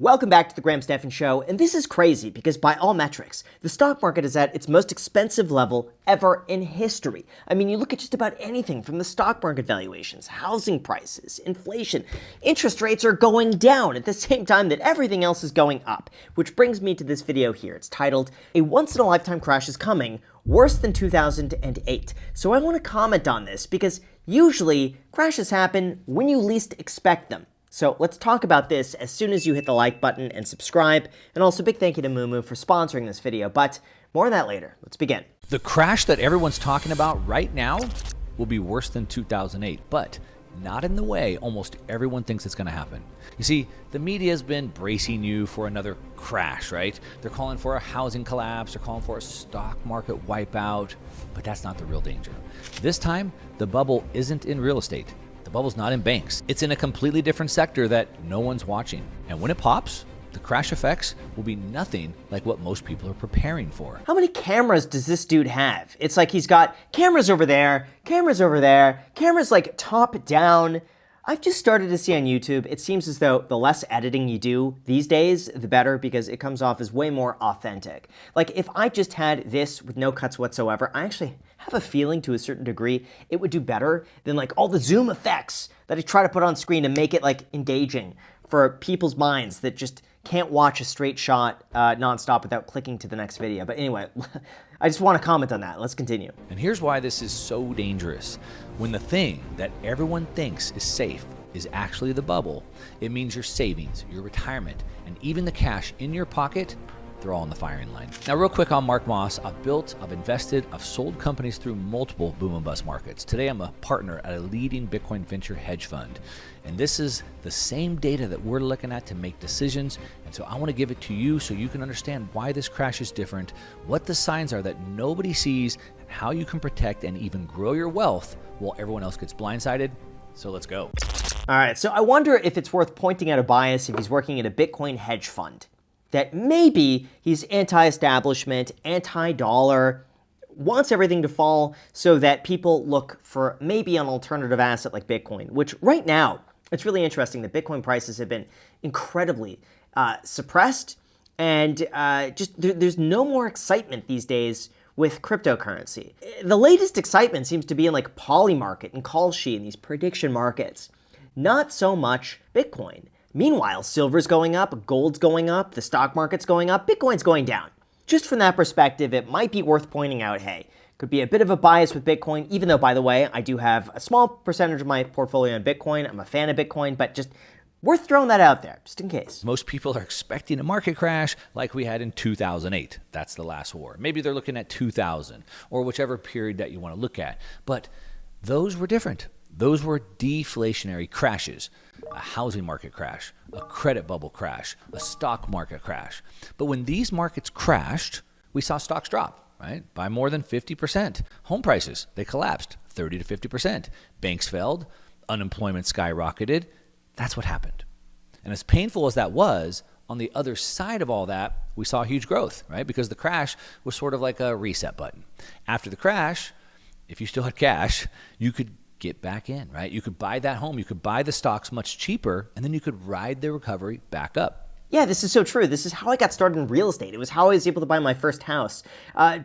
Welcome back to the Graham Stephan Show, and this is crazy because by all metrics, the stock market is at its most expensive level ever in history. I mean, you look at just about anything from the stock market valuations, housing prices, inflation, interest rates are going down at the same time that everything else is going up, which brings me to this video here. It's titled, "A Once-in-a-Lifetime Crash is Coming, Worse Than 2008. So I want to comment on this because usually crashes happen when you least expect them. So let's talk about this as soon as you hit the like button and subscribe, and also big thank you to Moomoo for sponsoring this video, but more on that later. Let's begin. The crash that everyone's talking about right now will be worse than 2008, but not in the way almost everyone thinks it's going to happen. You see, the media has been bracing you for another crash, right? They're calling for a housing collapse, they're calling for a stock market wipeout, but that's not the real danger. This time, the bubble isn't in real estate. The bubble's not in banks. It's in a completely different sector that no one's watching. And when it pops, the crash effects will be nothing like what most people are preparing for. How many cameras does this dude have? It's like he's got cameras over there, cameras like top down. I've just started to see on YouTube, it seems as though the less editing you do these days, the better, because it comes off as way more authentic. Like if I just had this with no cuts whatsoever, I actually have a feeling to a certain degree it would do better than like all the zoom effects that I try to put on screen to make it like engaging for people's minds that just can't watch a straight shot nonstop without clicking to the next video. But anyway, I just want to comment on that. Let's continue. And here's why this is so dangerous. When the thing that everyone thinks is safe is actually the bubble, it means your savings, your retirement, and even the cash in your pocket, they're all on the firing line. Now, real quick on Mark Moss, I've invested, I've sold companies through multiple boom and bust markets. Today, I'm a partner at a leading Bitcoin venture hedge fund. And this is the same data that we're looking at to make decisions. And so I want to give it to you so you can understand why this crash is different, what the signs are that nobody sees, and how you can protect and even grow your wealth while everyone else gets blindsided. So let's go. All right, so I wonder if it's worth pointing out a bias if he's working at a Bitcoin hedge fund. That maybe he's anti-establishment, anti-dollar, wants everything to fall so that people look for maybe an alternative asset like Bitcoin, which right now, it's really interesting that Bitcoin prices have been incredibly suppressed, and there's no more excitement these days with cryptocurrency. The latest excitement seems to be in like Polymarket and Kalshi and these prediction markets, not so much Bitcoin. Meanwhile, silver's going up, gold's going up, the stock market's going up, Bitcoin's going down. Just from that perspective, it might be worth pointing out, hey, could be a bit of a bias with Bitcoin, even though, by the way, I do have a small percentage of my portfolio in Bitcoin. I'm a fan of Bitcoin, but just worth throwing that out there, just in case. Most people are expecting a market crash like we had in 2008. That's the last war. Maybe they're looking at 2000 or whichever period that you want to look at. But those were different. Those were deflationary crashes. A housing market crash, a credit bubble crash, a stock market crash. But when these markets crashed, we saw stocks drop, right? By more than 50%. Home prices, they collapsed 30 to 50%. Banks failed, unemployment skyrocketed. That's what happened. And as painful as that was, on the other side of all that, we saw huge growth, right? Because the crash was sort of like a reset button. After the crash, if you still had cash, you could get back in, right? You could buy that home, you could buy the stocks much cheaper, and then you could ride the recovery back up. Yeah, this is so true. This is how I got started in real estate. It was how I was able to buy my first house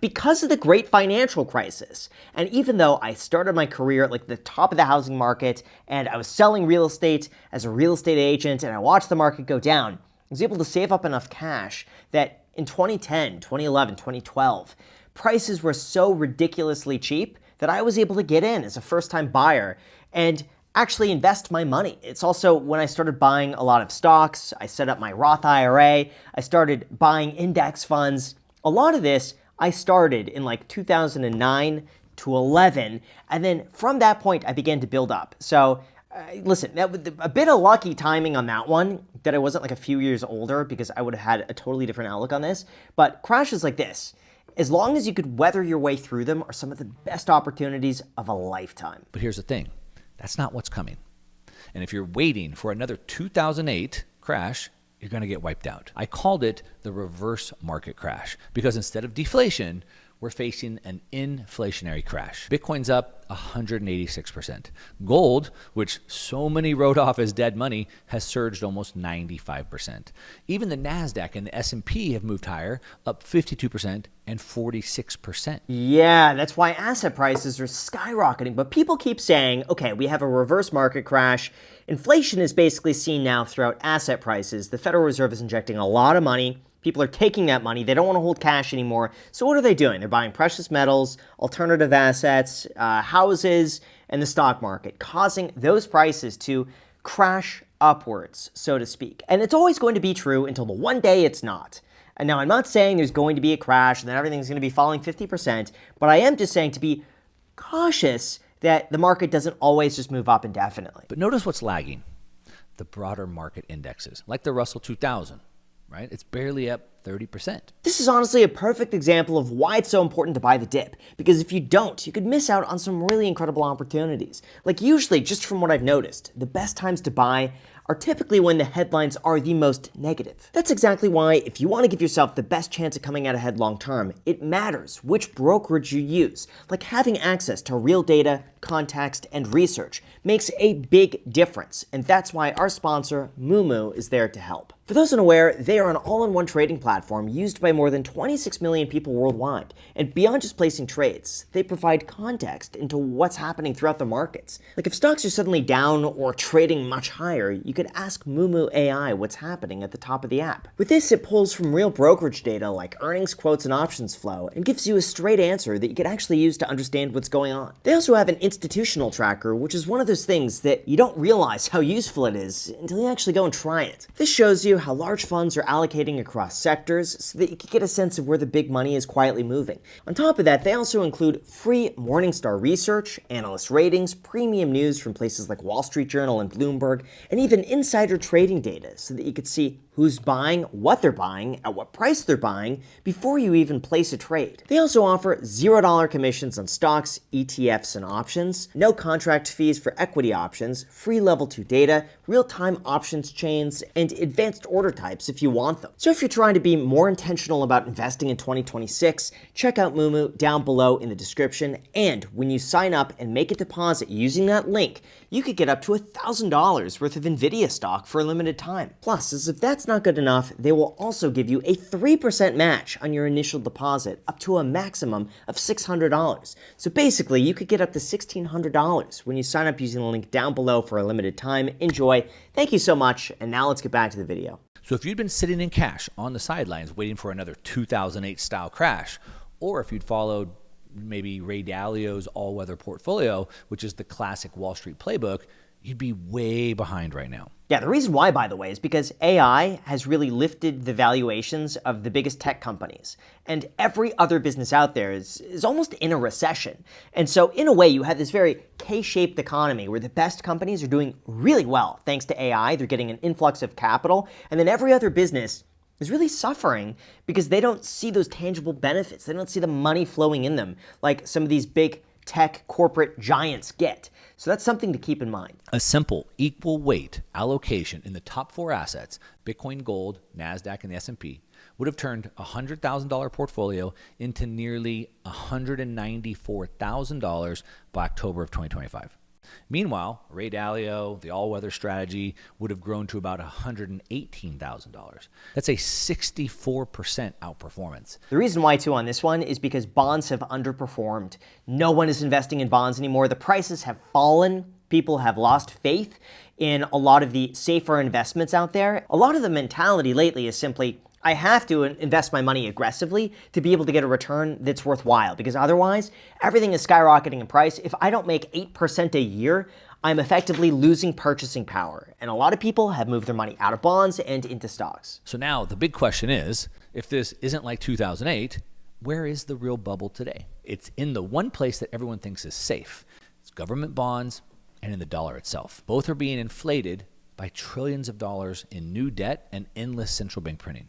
because of the great financial crisis. And even though I started my career at like the top of the housing market and I was selling real estate as a real estate agent and I watched the market go down, I was able to save up enough cash that in 2010, 2011, 2012, prices were so ridiculously cheap that I was able to get in as a first-time buyer and actually invest my money. It's also when I started buying a lot of stocks, I set up my Roth IRA, I started buying index funds. A lot of this I started in like 2009 to 11, and then from that point I began to build up. So listen, that was a bit of lucky timing on that one, that I wasn't like a few years older because I would have had a totally different outlook on this. But crashes like this, as long as you could weather your way through them, are some of the best opportunities of a lifetime. But here's the thing, that's not what's coming. And if you're waiting for another 2008 crash, you're going to get wiped out. I called it the reverse market crash because instead of deflation, we're facing an inflationary crash. Bitcoin's up 186%. Gold, which so many wrote off as dead money, has surged almost 95%. Even the Nasdaq and the S&P have moved higher, up 52% and 46%. Yeah, that's why asset prices are skyrocketing. But people keep saying, okay, we have a reverse market crash. Inflation is basically seen now throughout asset prices. The Federal Reserve is injecting a lot of money. People are taking that money. They don't want to hold cash anymore. So what are they doing? They're buying precious metals, alternative assets, houses, and the stock market, causing those prices to crash upwards, so to speak. And it's always going to be true until the one day it's not. And now I'm not saying there's going to be a crash and that everything's going to be falling 50%, but I am just saying to be cautious that the market doesn't always just move up indefinitely. But notice what's lagging. The broader market indexes, like the Russell 2000. Right? It's barely up 30%. This is honestly a perfect example of why it's so important to buy the dip, because if you don't, you could miss out on some really incredible opportunities. Like usually, just from what I've noticed, the best times to buy are typically when the headlines are the most negative. That's exactly why if you want to give yourself the best chance of coming out ahead long term, it matters which brokerage you use. Like having access to real data, context, and research makes a big difference, and that's why our sponsor, Moomoo, is there to help. For those unaware, they are an all-in-one trading platform used by more than 26 million people worldwide. And beyond just placing trades, they provide context into what's happening throughout the markets. Like if stocks are suddenly down or trading much higher, you could ask Moomoo AI what's happening at the top of the app. With this, it pulls from real brokerage data like earnings, quotes, and options flow, and gives you a straight answer that you can actually use to understand what's going on. They also have an institutional tracker, which is one of those things that you don't realize how useful it is until you actually go and try it. This shows you how large funds are allocating across sectors so that you can get a sense of where the big money is quietly moving. On top of that, they also include free Morningstar research, analyst ratings, premium news from places like Wall Street Journal and Bloomberg, and even insider trading data so that you could see who's buying, what they're buying, at what price they're buying, before you even place a trade. They also offer $0 commissions on stocks, ETFs, and options, no contract fees for equity options, free level 2 data, real-time options chains, and advanced order types if you want them. So if you're trying to be more intentional about investing in 2026, check out Moomoo down below in the description, and when you sign up and make a deposit using that link, you could get up to $1,000 worth of NVIDIA stock for a limited time. Plus, as if that's not good enough, they will also give you a 3% match on your initial deposit, up to a maximum of $600. So basically, you could get up to $1,600 when you sign up using the link down below for a limited time. Enjoy. Thank you so much, and now let's get back to the video. So if you'd been sitting in cash on the sidelines waiting for another 2008 style crash, or if you'd followed maybe Ray Dalio's all-weather portfolio, which is the classic Wall Street playbook, you'd be way behind right now. Yeah, the reason why, by the way, is because AI has really lifted the valuations of the biggest tech companies. And every other business out there is almost in a recession. And so in a way, you have this very K-shaped economy where the best companies are doing really well thanks to AI. They're getting an influx of capital. And then every other business is really suffering because they don't see those tangible benefits. They don't see the money flowing in them like some of these big tech corporate giants get. So that's something to keep in mind. A simple equal weight allocation in the top 4 assets, Bitcoin, gold, Nasdaq, and the S&P, would have turned a $100,000 portfolio into nearly $194,000 by October of 2025. Meanwhile, Ray Dalio, the all-weather strategy, would have grown to about $118,000. That's a 64% outperformance. The reason why, too, on this one is because bonds have underperformed. No one is investing in bonds anymore. The prices have fallen. People have lost faith in a lot of the safer investments out there. A lot of the mentality lately is simply, I have to invest my money aggressively to be able to get a return that's worthwhile, because otherwise everything is skyrocketing in price. If I don't make 8% a year, I'm effectively losing purchasing power. And a lot of people have moved their money out of bonds and into stocks. So now the big question is, if this isn't like 2008, where is the real bubble today? It's in the one place that everyone thinks is safe. It's government bonds and in the dollar itself. Both are being inflated by trillions of dollars in new debt and endless central bank printing.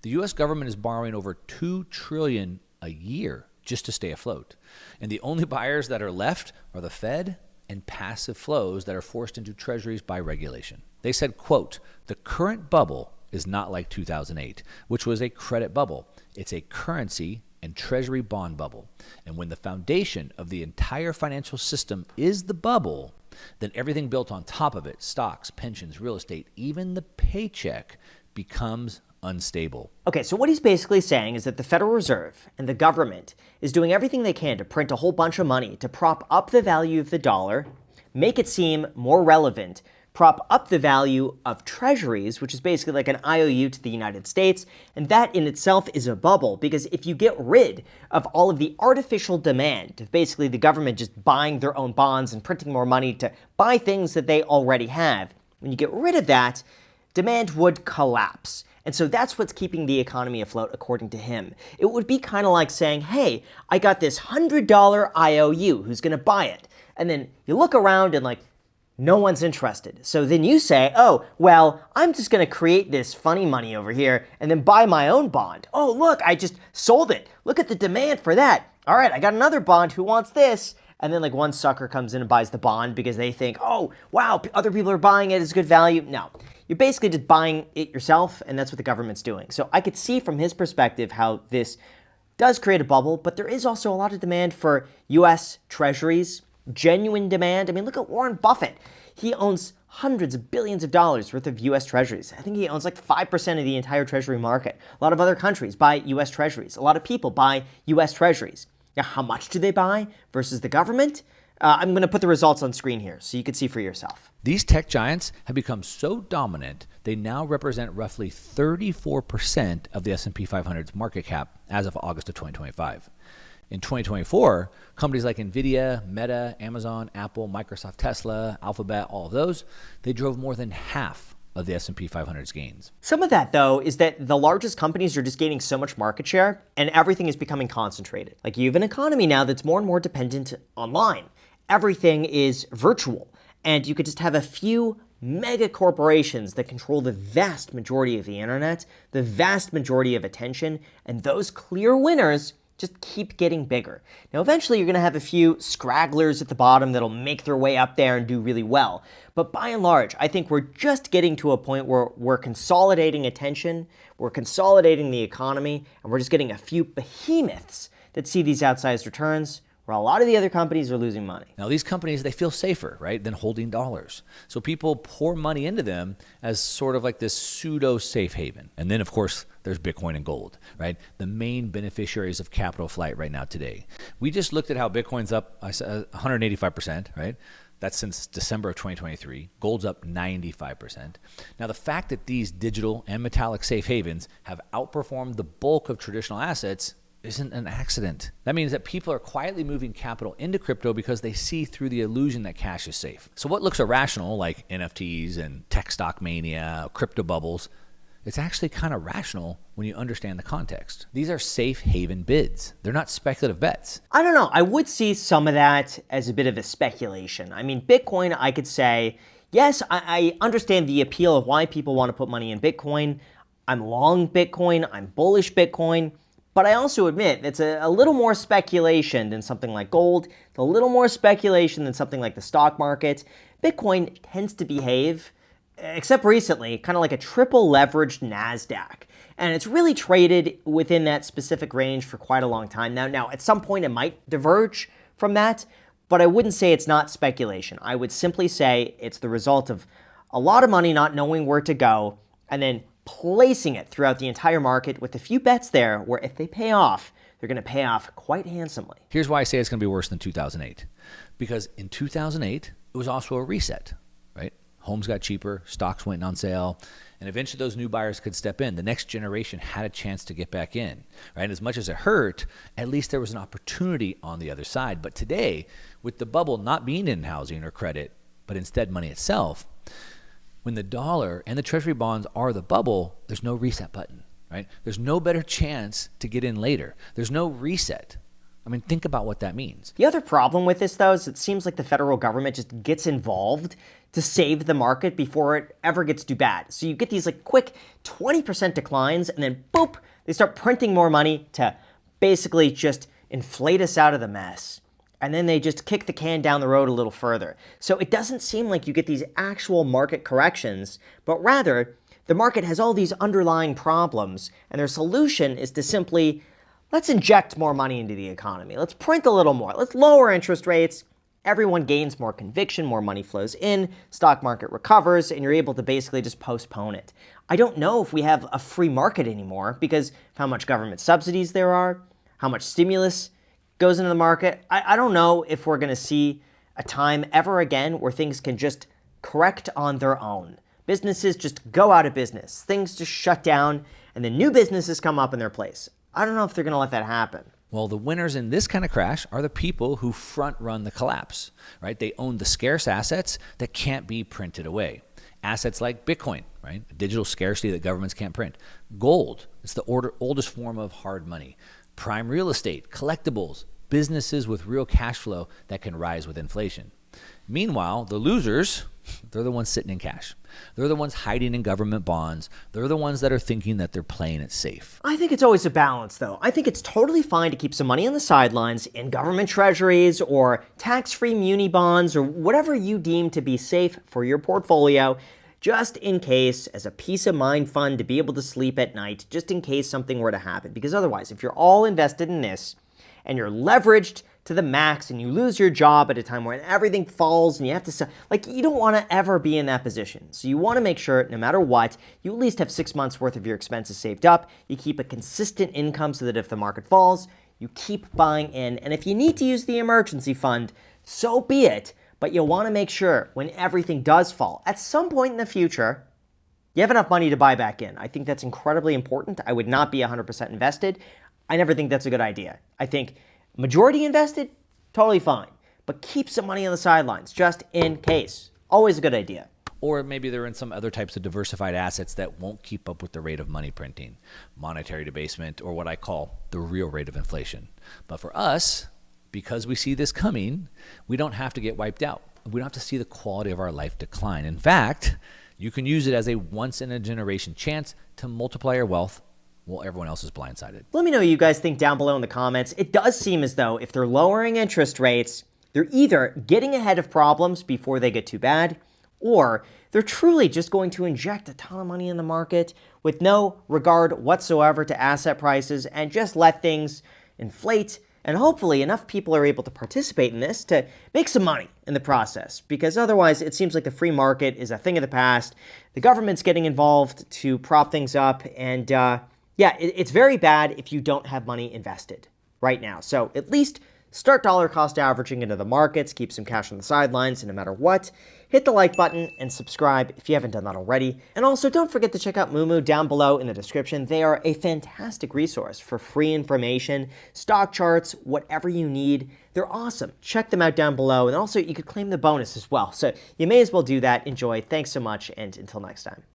The U.S. government is borrowing over $2 trillion a year just to stay afloat. And the only buyers that are left are the Fed and passive flows that are forced into treasuries by regulation. They said, quote, "The current bubble is not like 2008, which was a credit bubble. It's a currency and Treasury bond bubble. And when the foundation of the entire financial system is the bubble, then everything built on top of it, stocks, pensions, real estate, even the paycheck, becomes unstable. Okay, so what he's basically saying is that the Federal Reserve and the government is doing everything they can to print a whole bunch of money to prop up the value of the dollar, make it seem more relevant, prop up the value of treasuries, which is basically like an IOU to the United States, and that in itself is a bubble, because if you get rid of all of the artificial demand of basically the government just buying their own bonds and printing more money to buy things that they already have, when you get rid of that, demand would collapse. And so that's what's keeping the economy afloat, according to him. It would be kind of like saying, hey, I got this $100 IOU, who's going to buy it? And then you look around and like, no one's interested. So then you say, oh, well, I'm just going to create this funny money over here and then buy my own bond. Oh, look, I just sold it. Look at the demand for that. All right, I got another bond. Who wants this? And then like one sucker comes in and buys the bond because they think, oh, wow, other people are buying it. It's good value. No, you're basically just buying it yourself, and that's what the government's doing. So I could see from his perspective how this does create a bubble, but there is also a lot of demand for U.S. treasuries, genuine demand. I mean, look at Warren Buffett. He owns hundreds of billions of dollars worth of U.S. treasuries. I think he owns like 5% of the entire treasury market. A lot of other countries buy U.S. treasuries. A lot of people buy U.S. treasuries. Now, how much do they buy versus the government? I'm going to put the results on screen here so you can see for yourself. These tech giants have become so dominant, they now represent roughly 34% of the S&P 500's market cap as of August of 2025. In 2024, companies like NVIDIA, Meta, Amazon, Apple, Microsoft, Tesla, Alphabet, all of those, they drove more than half of the S&P 500's gains. Some of that, though, is that the largest companies are just gaining so much market share and everything is becoming concentrated. Like you have an economy now that's more and more dependent online. Everything is virtual, and you could just have a few mega corporations that control the vast majority of the internet, the vast majority of attention, and those clear winners just keep getting bigger. Now, eventually, you're going to have a few scragglers at the bottom that'll make their way up there and do really well. But by and large, I think we're just getting to a point where we're consolidating attention, we're consolidating the economy, and we're just getting a few behemoths that see these outsized returns, where a lot of the other companies are losing money. Now, these companies, they feel safer, right, than holding dollars. So people pour money into them as sort of like this pseudo safe haven. And then, of course, there's Bitcoin and gold, right? The main beneficiaries of capital flight right now today. We just looked at how Bitcoin's up 185%, right? That's since December of 2023. Gold's up 95%. Now, the fact that these digital and metallic safe havens have outperformed the bulk of traditional assets isn't an accident. That means that people are quietly moving capital into crypto because they see through the illusion that cash is safe. So what looks irrational, like NFTs and tech stock mania, crypto bubbles, it's actually kind of rational when you understand the context. These are safe haven bids. They're not speculative bets. I don't know. I would see some of that as a bit of a speculation. I mean, Bitcoin, I could say, yes, I understand the appeal of why people want to put money in Bitcoin. I'm long Bitcoin. I'm bullish Bitcoin. But I also admit it's a little more speculation than something like gold. It's a little more speculation than something like the stock market. Bitcoin tends to behave, except recently, kind of like a triple leveraged NASDAQ. And it's really traded within that specific range for quite a long time now. Now, at some point, it might diverge from that, but I wouldn't say it's not speculation. I would simply say it's the result of a lot of money not knowing where to go, and then placing it throughout the entire market with a few bets there where if they pay off, they're going to pay off quite handsomely. Here's why I say it's going to be worse than 2008. Because in 2008, it was also a reset, right? Homes got cheaper, stocks went on sale, and eventually those new buyers could step in. The next generation had a chance to get back in, right? And as much as it hurt, at least there was an opportunity on the other side. But today, with the bubble not being in housing or credit, but instead money itself, when the dollar and the treasury bonds are the bubble, there's no reset button, right? There's no better chance to get in later. There's no reset. I mean, think about what that means. The other problem with this, though, is it seems like the federal government just gets involved to save the market before it ever gets too bad. So you get these like quick 20% declines, and then boop, they start printing more money to basically just inflate us out of the mess. And then they just kick the can down the road a little further. So it doesn't seem like you get these actual market corrections, but rather the market has all these underlying problems, and their solution is to simply Let's inject more money into the economy. Let's print a little more. Let's lower interest rates. Everyone gains more conviction, more money flows in, stock market recovers, and you're able to basically just postpone it. I don't know if we have a free market anymore because of how much government subsidies there are, how much stimulus goes into the market. I don't know if we're going to see a time ever again where things can just correct on their own. Businesses just go out of business. Things just shut down, and then new businesses come up in their place. I don't know if they're going to let that happen. Well, the winners in this kind of crash are the people who front run the collapse, right? They own the scarce assets that can't be printed away. Assets like Bitcoin, right? Digital scarcity that governments can't print. Gold, it's the oldest form of hard money. Prime real estate, collectibles, businesses with real cash flow that can rise with inflation. Meanwhile, the losers, they're the ones sitting in cash. They're the ones hiding in government bonds. They're the ones that are thinking that they're playing it safe. I think it's always a balance, though. I think it's totally fine to keep some money on the sidelines in government treasuries or tax-free muni bonds or whatever you deem to be safe for your portfolio, just in case, as a peace of mind fund to be able to sleep at night, just in case something were to happen. Because otherwise, if you're all invested in this and you're leveraged to the max and you lose your job at a time when everything falls and you have to sell, like, you don't want to ever be in that position. So you want to make sure, no matter what, you at least have 6 months worth of your expenses saved up. You keep a consistent income so that if the market falls, you keep buying in. And if you need to use the emergency fund, so be it. But you'll want to make sure when everything does fall, at some point in the future, you have enough money to buy back in. I think that's incredibly important. I would not be 100% invested. I never think that's a good idea. I think majority invested, totally fine. But keep some money on the sidelines, just in case. Always a good idea. Or maybe they're in some other types of diversified assets that won't keep up with the rate of money printing, monetary debasement, or what I call the real rate of inflation. But for us, because we see this coming, we don't have to get wiped out. We don't have to see the quality of our life decline. In fact, you can use it as a once-in-a-generation chance to multiply your wealth while everyone else is blindsided. Let me know what you guys think down below in the comments. It does seem as though if they're lowering interest rates, they're either getting ahead of problems before they get too bad, or they're truly just going to inject a ton of money in the market with no regard whatsoever to asset prices and just let things inflate. And hopefully enough people are able to participate in this to make some money in the process, because otherwise it seems like the free market is a thing of the past. The government's getting involved to prop things up, and yeah, it's very bad if you don't have money invested right now. So at least start dollar cost averaging into the markets, keep some cash on the sidelines, and no matter what, hit the like button and subscribe if you haven't done that already. And also don't forget to check out Moomoo down below in the description. They are a fantastic resource for free information, stock charts, whatever you need. They're awesome. Check them out down below. And also you could claim the bonus as well. So you may as well do that. Enjoy. Thanks so much. And until next time.